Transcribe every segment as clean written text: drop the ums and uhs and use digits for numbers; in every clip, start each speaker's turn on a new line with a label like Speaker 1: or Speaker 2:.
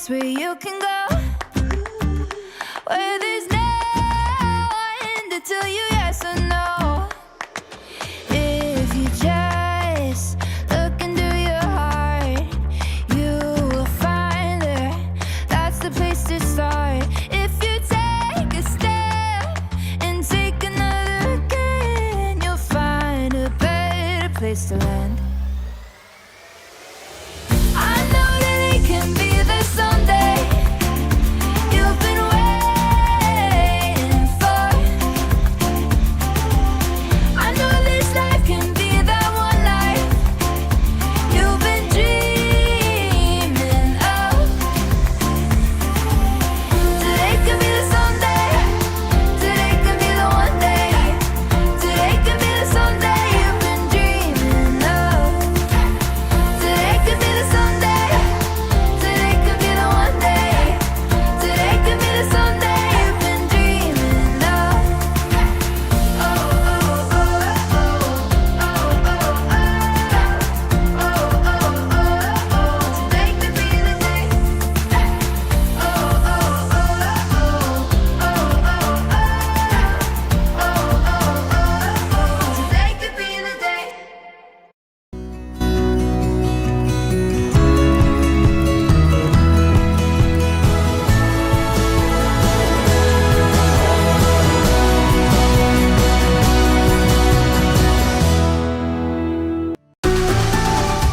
Speaker 1: place where you can go, where there's no one to tell you yes or no. If you just look into your heart, you will find that's the place to start. If you take a step and take another again, you'll find a better place to land. I know that it can be there someday. You've been waiting for. I know this life can be that one life you've been dreaming of. Today could be the someday. Today could be the one day. Today could be the someday you've been dreaming of. Today could be the someday. Today could be the one day. Today could be the someday you've been dreaming of. Oh, oh, oh, oh, oh, oh, oh. Today could be the day. Oh, oh, oh, oh, oh, today could be the day.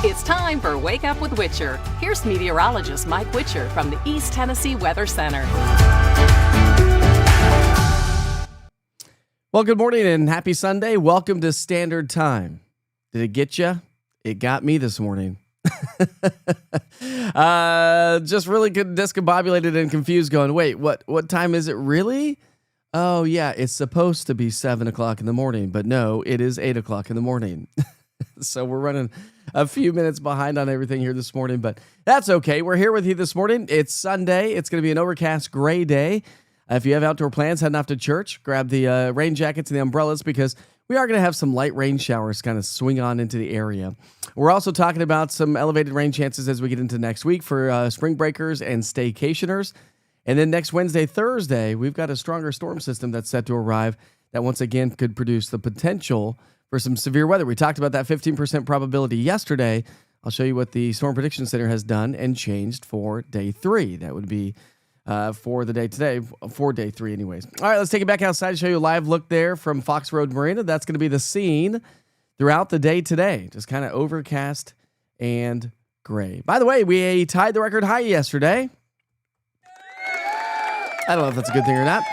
Speaker 2: It's time for Wake Up with Witcher. Here's meteorologist Mike Witcher from the East Tennessee Weather Center.
Speaker 3: Well, good morning and happy Sunday. Welcome to Standard Time. Did it get you? It got me this morning. Just really discombobulated and confused going, wait, what time is it really? Oh, yeah, it's supposed to be 7 o'clock in the morning, but no, it is 8 o'clock in the morning. So we're running a few minutes behind on everything here this morning, but that's okay. We're here with you this morning. It's Sunday. It's going to be an overcast gray day. If you have outdoor plans, heading off to church, grab the rain jackets and the umbrellas because we are going to have some light rain showers kind of swing on into the area. We're also talking about some elevated rain chances as we get into next week for spring breakers and staycationers. And then next Wednesday, Thursday, we've got a stronger storm system that's set to arrive that once again could produce the potential for some severe weather. We talked about that 15% probability yesterday. I'll show you what the Storm Prediction Center has done and changed for day 3. That would be for the day today, for day 3 anyways. All right, let's take it back outside and show you a live look there from Fox Road Marina. That's going to be the scene throughout the day today. Just kind of overcast and gray. By the way, we tied the record high yesterday. I don't know if that's a good thing or not.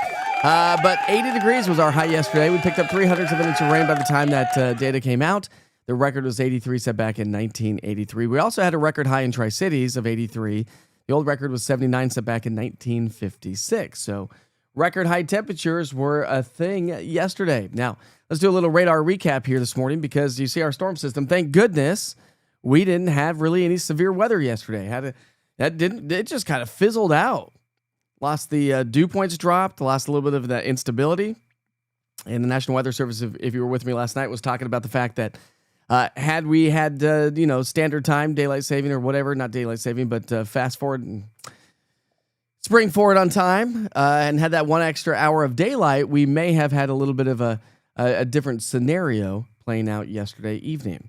Speaker 3: But 80 degrees was our high yesterday. We picked up 0.03 of an inch of rain by the time that data came out. The record was 83, set back in 1983. We also had a record high in Tri-Cities of 83. The old record was 79, set back in 1956. So record high temperatures were a thing yesterday. Now, let's do a little radar recap here this morning because you see our storm system. Thank goodness we didn't have really any severe weather yesterday. It just kind of fizzled out. Lost the dew points dropped, lost a little bit of that instability. And the National Weather Service, if you were with me last night, was talking about the fact that had we had, standard time, daylight saving or whatever, not daylight saving, but fast forward and spring forward on time and had that one extra hour of daylight, we may have had a little bit of a different scenario playing out yesterday evening.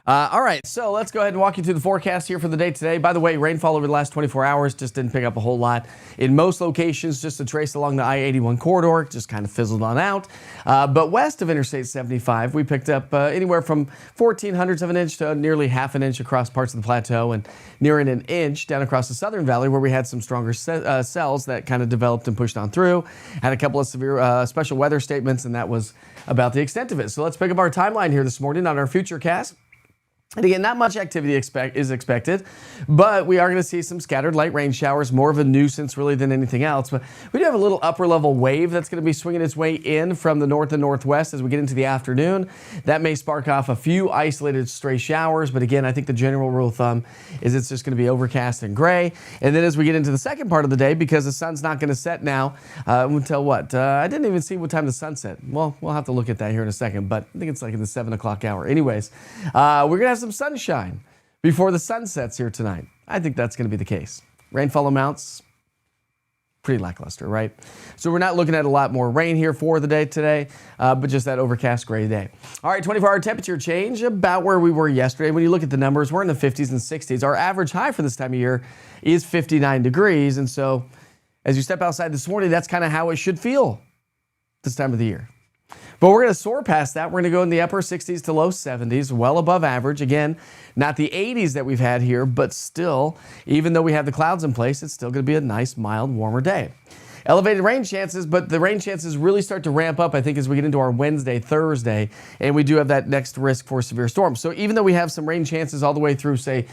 Speaker 3: All right, so let's go ahead and walk you through the forecast here for the day today. By the way, rainfall over the last 24 hours just didn't pick up a whole lot. In most locations, just a trace along the I-81 corridor, just kind of fizzled on out. But west of Interstate 75, we picked up anywhere from 0.14 of an inch to nearly half an inch across parts of the plateau and nearing an inch down across the Southern Valley where we had some stronger cells that kind of developed and pushed on through. Had a couple of severe special weather statements, and that was about the extent of it. So let's pick up our timeline here this morning on our Futurecast. And again, not much activity is expected, but we are going to see some scattered light rain showers, more of a nuisance really than anything else. But we do have a little upper level wave that's going to be swinging its way in from the north and northwest as we get into the afternoon. That may spark off a few isolated stray showers, but again, I think the general rule of thumb is it's just going to be overcast and gray. And then as we get into the second part of the day, because the sun's not going to set now until what? I didn't even see what time the sun set. Well, we'll have to look at that here in a second, but I think it's like in the 7 o'clock hour. Anyways, we're going to have some sunshine before the sun sets here tonight. I think that's going to be the case. Rainfall amounts, pretty lackluster, right? So we're not looking at a lot more rain here for the day today, but just that overcast gray day. All right, 24-hour temperature change, about where we were yesterday. When you look at the numbers, we're in the 50s and 60s. Our average high for this time of year is 59 degrees. And so as you step outside this morning, that's kind of how it should feel this time of the year. But we're going to soar past that. We're going to go in the upper 60s to low 70s, well above average. Again, not the 80s that we've had here, but still, even though we have the clouds in place, it's still going to be a nice, mild, warmer day. Elevated rain chances, but the rain chances really start to ramp up, I think, as we get into our Wednesday, Thursday, and we do have that next risk for severe storms. So even though we have some rain chances all the way through, say,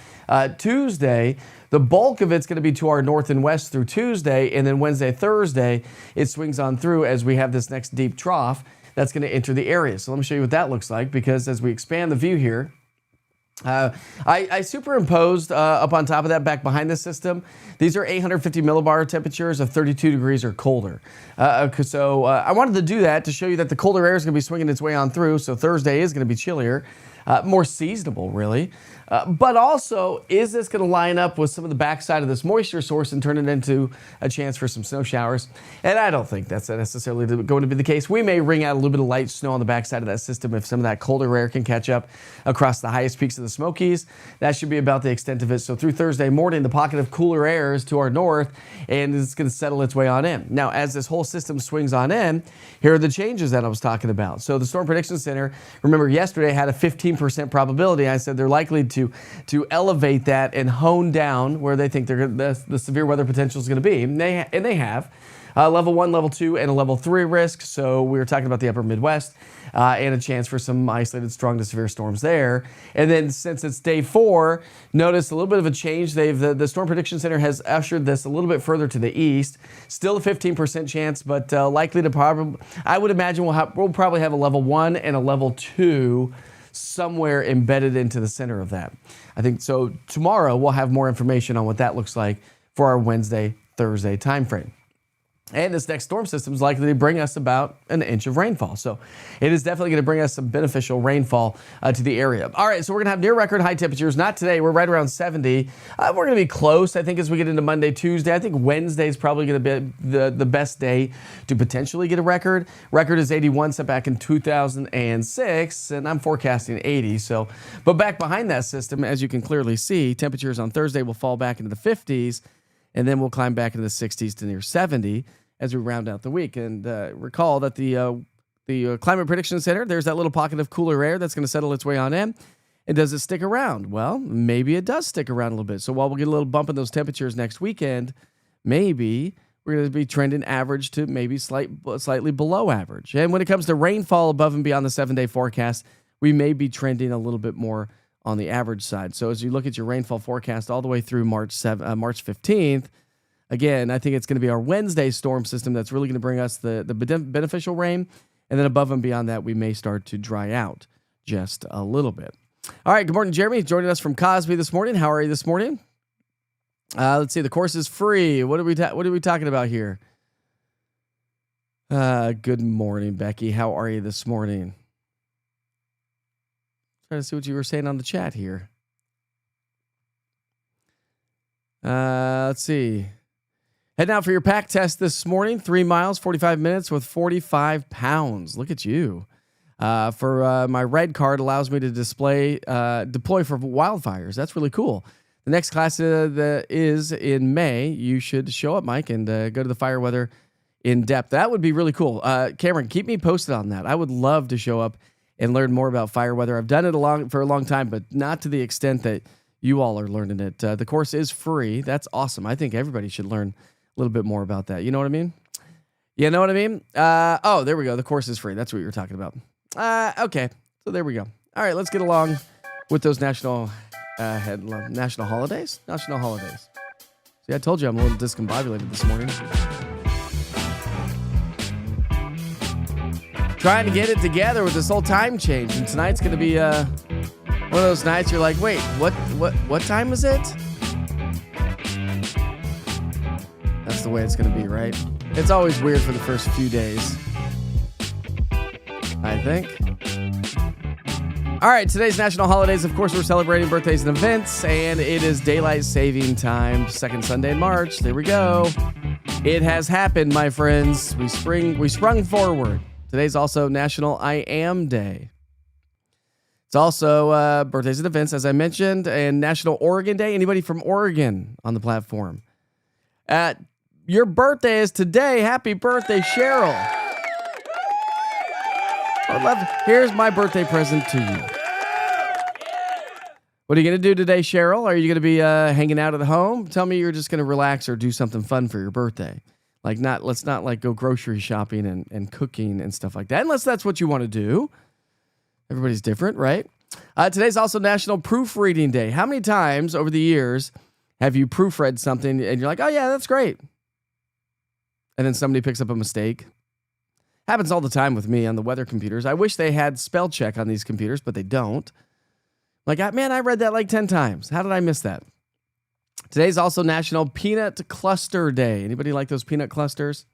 Speaker 3: Tuesday, the bulk of it's going to be to our north and west through Tuesday, and then Wednesday, Thursday, it swings on through as we have this next deep trough that's going to enter the area. So let me show you what that looks like, because as we expand the view here, I superimposed up on top of that, back behind the system, these are 850 millibar temperatures of 32 degrees or colder. So I wanted to do that to show you that the colder air is going to be swinging its way on through. So Thursday is going to be chillier, more seasonable, really. But also, is this going to line up with some of the backside of this moisture source and turn it into a chance for some snow showers? And I don't think that's necessarily going to be the case. We may wring out a little bit of light snow on the backside of that system if some of that colder air can catch up across the highest peaks of the Smokies. That should be about the extent of it. So through Thursday morning, the pocket of cooler air is to our north, and it's going to settle its way on in. Now, as this whole system swings on in, here are the changes that I was talking about. So the Storm Prediction Center, remember yesterday, had a 15% probability. I said they're likely to elevate that and hone down where they think the severe weather potential is going to be. And they have level 1, level 2, and a level 3 risk. So we were talking about the upper Midwest and a chance for some isolated strong to severe storms there. And then since it's day 4, notice a little bit of a change. The Storm Prediction Center has ushered this a little bit further to the east. Still a 15% chance, but likely to probably, I would imagine we'll probably have a level 1 and a level 2 somewhere embedded into the center of that. I think so. Tomorrow we'll have more information on what that looks like for our Wednesday, Thursday timeframe. And this next storm system is likely to bring us about an inch of rainfall. So it is definitely going to bring us some beneficial rainfall to the area. All right, so we're going to have near record high temperatures. Not today. We're right around 70. We're going to be close, I think, as we get into Monday, Tuesday. I think Wednesday is probably going to be the best day to potentially get a record. Record is 81, set back in 2006, and I'm forecasting 80. So, but back behind that system, as you can clearly see, temperatures on Thursday will fall back into the 50s, and then we'll climb back into the 60s to near 70 as we round out the week. And recall that the Climate Prediction Center, there's that little pocket of cooler air that's going to settle its way on in. And does it stick around? Well, maybe it does stick around a little bit. So while we'll get a little bump in those temperatures next weekend, maybe we're going to be trending average to maybe slightly below average. And when it comes to rainfall above and beyond the 7-day forecast, we may be trending a little bit more on the average side. So as you look at your rainfall forecast all the way through March 15th, again, I think it's going to be our Wednesday storm system that's really going to bring us the beneficial rain. And then above and beyond that, we may start to dry out just a little bit. All right, good morning, Jeremy. Joining us from Cosby this morning. How are you this morning? Let's see. The course is free. What are we talking about here? Good morning, Becky. How are you this morning? Trying to see what you were saying on the chat here. Let's see. Heading out for your pack test this morning. 3 miles, 45 minutes with 45 pounds. Look at you. For my red card allows me to deploy for wildfires. That's really cool. The next class is in May. You should show up, Mike, and go to the fire weather in depth. That would be really cool. Cameron, keep me posted on that. I would love to show up and learn more about fire weather. I've done it for a long time, but not to the extent that you all are learning it. The course is free. That's awesome. I think everybody should learn a little bit more about that. You know what I mean? You know what I mean? Oh, there we go. The course is free. That's what you were talking about. Okay. So there we go. All right, let's get along with those national holidays. National holidays. See, I told you I'm a little discombobulated this morning. Trying to get it together with this whole time change, and tonight's going to be one of those nights you're like, wait, what time is it? That's the way it's going to be, right? It's always weird for the first few days, I think. All right, today's national holidays. Of course, we're celebrating birthdays and events, and it is daylight saving time, second Sunday in March. There we go. It has happened, my friends. We sprung forward. Today's also National I Am Day. It's also birthdays and events, as I mentioned, and National Oregon Day. Anybody from Oregon on the platform? Your birthday is today. Happy birthday, Cheryl. Here's my birthday present to you. What are you going to do today, Cheryl? Are you going to be hanging out at home? Tell me you're just going to relax or do something fun for your birthday. Let's not go grocery shopping and cooking and stuff like that, unless that's what you want to do. Everybody's different, right? Today's also National Proofreading Day. How many times over the years have you proofread something and you're like, oh yeah, that's great. And then somebody picks up a mistake. Happens all the time with me on the weather computers. I wish they had spell check on these computers, but they don't. Man, I read that like 10 times. How did I miss that? Today's also National Peanut Cluster Day. Anybody like those peanut clusters?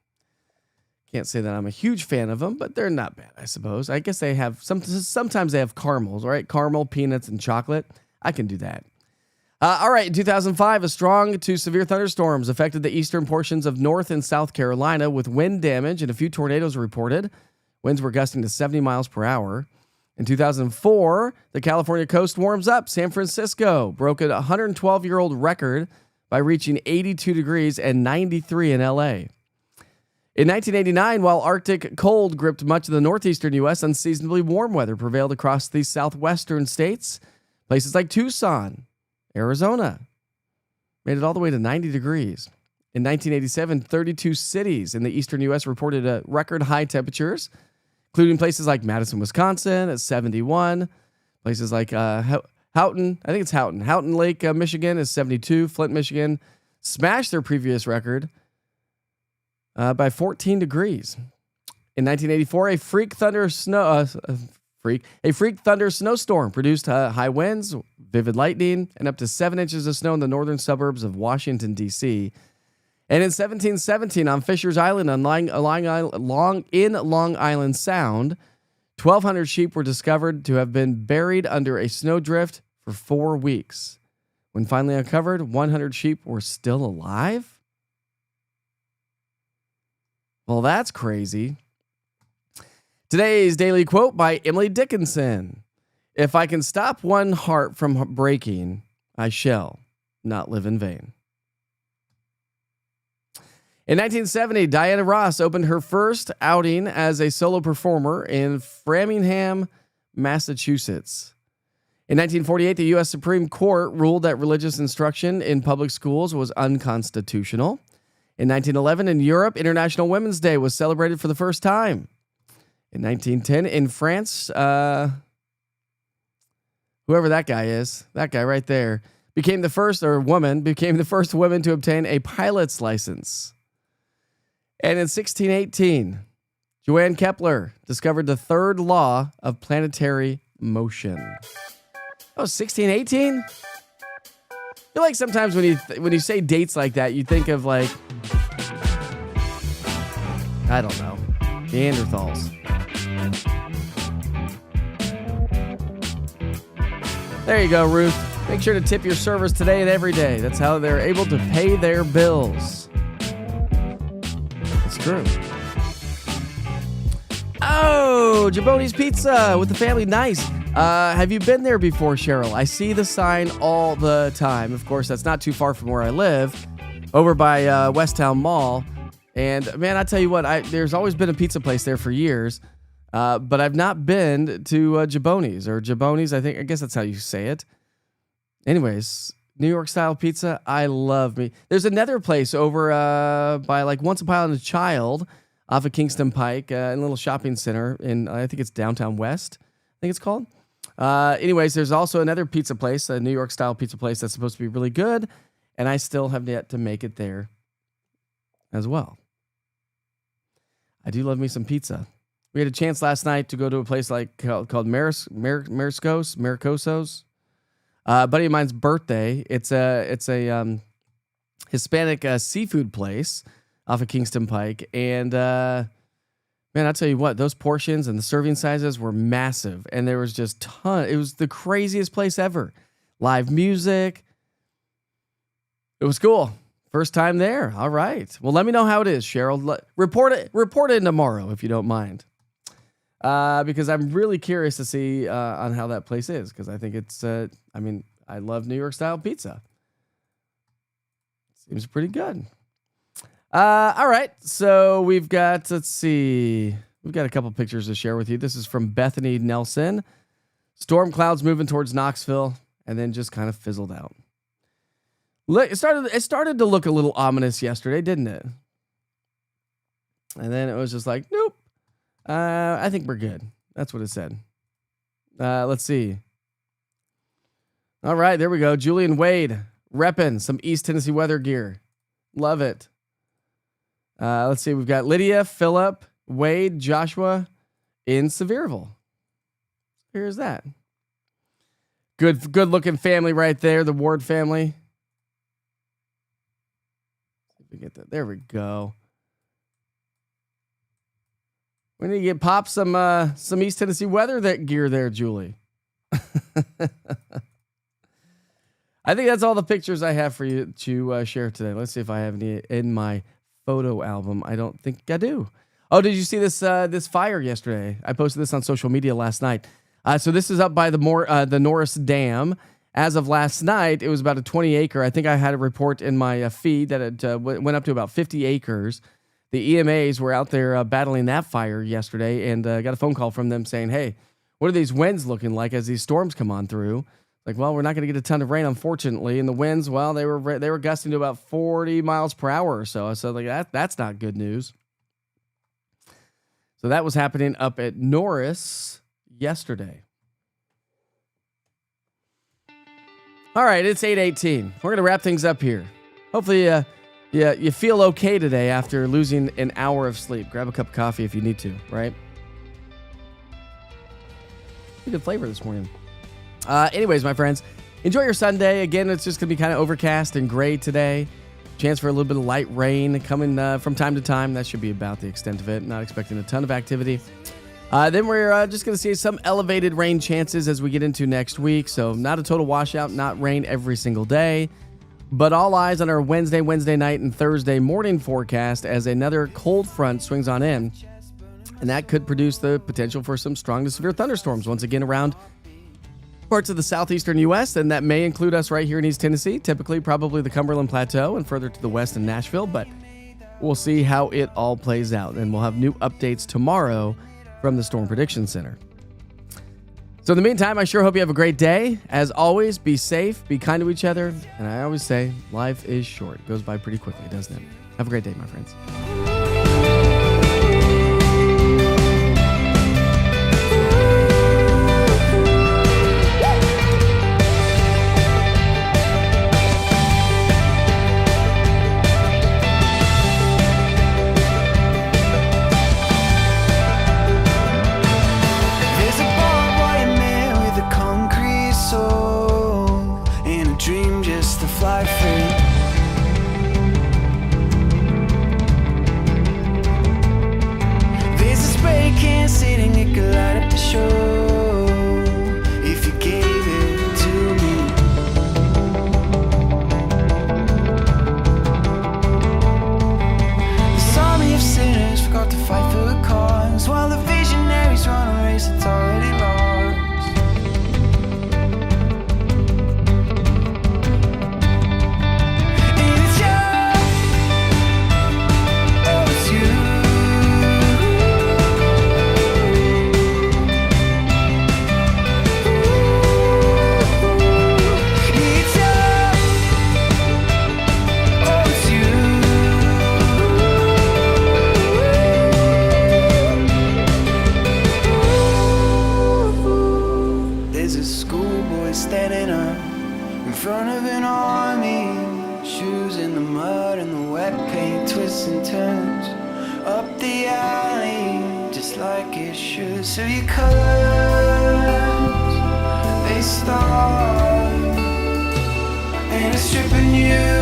Speaker 3: Can't say that I'm a huge fan of them, but they're not bad, I suppose. I guess they have, sometimes they have caramels, right? Caramel, peanuts, and chocolate. I can do that. All right, in 2005, a strong to severe thunderstorms affected the eastern portions of North and South Carolina with wind damage and a few tornadoes reported. Winds were gusting to 70 miles per hour. In 2004, the California coast warms up. San Francisco broke a 112-year-old record by reaching 82 degrees and 93 in LA. In 1989, while Arctic cold gripped much of the northeastern U.S., unseasonably warm weather prevailed across the southwestern states. Places like Tucson, Arizona made it all the way to 90 degrees. In 1987, 32 cities in the eastern U.S. reported record high temperatures, including places like Madison, Wisconsin at 71, places like Houghton, I think it's Houghton. Houghton Lake, Michigan is 72. Flint, Michigan smashed their previous record by 14 degrees. In 1984, a freak thunder snowstorm produced high winds, vivid lightning, and up to 7 inches of snow in the northern suburbs of Washington, D.C. And in 1717, on Fisher's Island in Long Island Sound, 1,200 sheep were discovered to have been buried under a snowdrift for 4 weeks. When finally uncovered, 100 sheep were still alive? Well, that's crazy. Today's daily quote by Emily Dickinson. If I can stop one heart from breaking, I shall not live in vain. In 1970, Diana Ross opened her first outing as a solo performer in Framingham, Massachusetts. In 1948, the U.S. Supreme Court ruled that religious instruction in public schools was unconstitutional. In 1911, in Europe, International Women's Day was celebrated for the first time. In 1910, in France, whoever that guy is, that guy right there, became the first woman to obtain a pilot's license. And in 1618, Johann Kepler discovered the third law of planetary motion. Oh, 1618? I feel like sometimes when you say dates like that, you think of like, I don't know, Neanderthals. There you go, Ruth. Make sure to tip your servers today and every day. That's how they're able to pay their bills. It's true. Oh, Jaboni's Pizza with the family. Nice. Have you been there before, Cheryl? I see the sign all the time. Of course, that's not too far from where I live, over by Westtown Mall. And man, I tell you what, there's always been a pizza place there for years, but I've not been to Jaboni's or Jaboni's. I guess that's how you say it. Anyways, New York style pizza. I love me. There's another place over by like Once Upon a Child off of Kingston Pike, in a little shopping center in, I think it's downtown West, I think it's called. Anyways, there's also another pizza place, a New York style pizza place that's supposed to be really good, and I still have yet to make it there as well. I do love me some pizza. We had a chance last night to go to a place called Maricoso's. Buddy of mine's birthday. It's a Hispanic seafood place off of Kingston Pike, and man, Man, I tell you what, those portions and the serving sizes were massive, and there was just ton. It was the craziest place ever. Live music. It was cool. First time there. All right. Well, let me know how it is, Cheryl. Report it in tomorrow if you don't mind, because I'm really curious to see on how that place is, because I think it's. I love New York style pizza. Seems pretty good. All right, so we've got, let's see, we've got a couple pictures to share with you. This is from Bethany Nelson. Storm clouds moving towards Knoxville, and then just kind of fizzled out. Look, it started to look a little ominous yesterday, didn't it? And then it was just like, nope. I think we're good. That's what it said. Let's see. All right, there we go. Julian Wade repping some East Tennessee weather gear. Love it. Let's see. We've got Lydia, Phillip, Wade, Joshua in Sevierville. Here's that. Good looking family right there. The Ward family. We get that. There we go. We need to get Pop some East Tennessee weather gear there, Julie. I think that's all the pictures I have for you to share today. Let's see if I have any in my photo album. I don't think I do. Oh, did you see this fire yesterday? I posted this on social media last night. So this is up by the Norris Dam. As of last night, it was about a 20 acre. I think I had a report in my feed that it went up to about 50 acres. The EMAs were out there battling that fire yesterday, and got a phone call from them saying, hey, what are these winds looking like as these storms come on through? Like, well, we're not going to get a ton of rain, unfortunately. And the winds, well, they were gusting to about 40 miles per hour or so. So like that's not good news. So that was happening up at Norris yesterday. All right, it's 8:18. We're going to wrap things up here. Hopefully, you feel okay today after losing an hour of sleep. Grab a cup of coffee if you need to, right? Good flavor this morning. Anyways, my friends, enjoy your Sunday. Again, it's just going to be kind of overcast and gray today. Chance for a little bit of light rain coming from time to time. That should be about the extent of it. Not expecting a ton of activity. Then we're just going to see some elevated rain chances as we get into next week. So not a total washout, not rain every single day. But all eyes on our Wednesday night, and Thursday morning forecast as another cold front swings on in. And that could produce the potential for some strong to severe thunderstorms once again around parts of the southeastern U.S., and that may include us right here in East Tennessee, typically probably the Cumberland Plateau and further to the west in Nashville, but we'll see how it all plays out, and we'll have new updates tomorrow from the Storm Prediction Center. So in the meantime, I sure hope you have a great day. As always, be safe, be kind to each other, and I always say, life is short. It goes by pretty quickly, doesn't it? Have a great day, my friends.
Speaker 4: So your colors, they start, and it's stripping you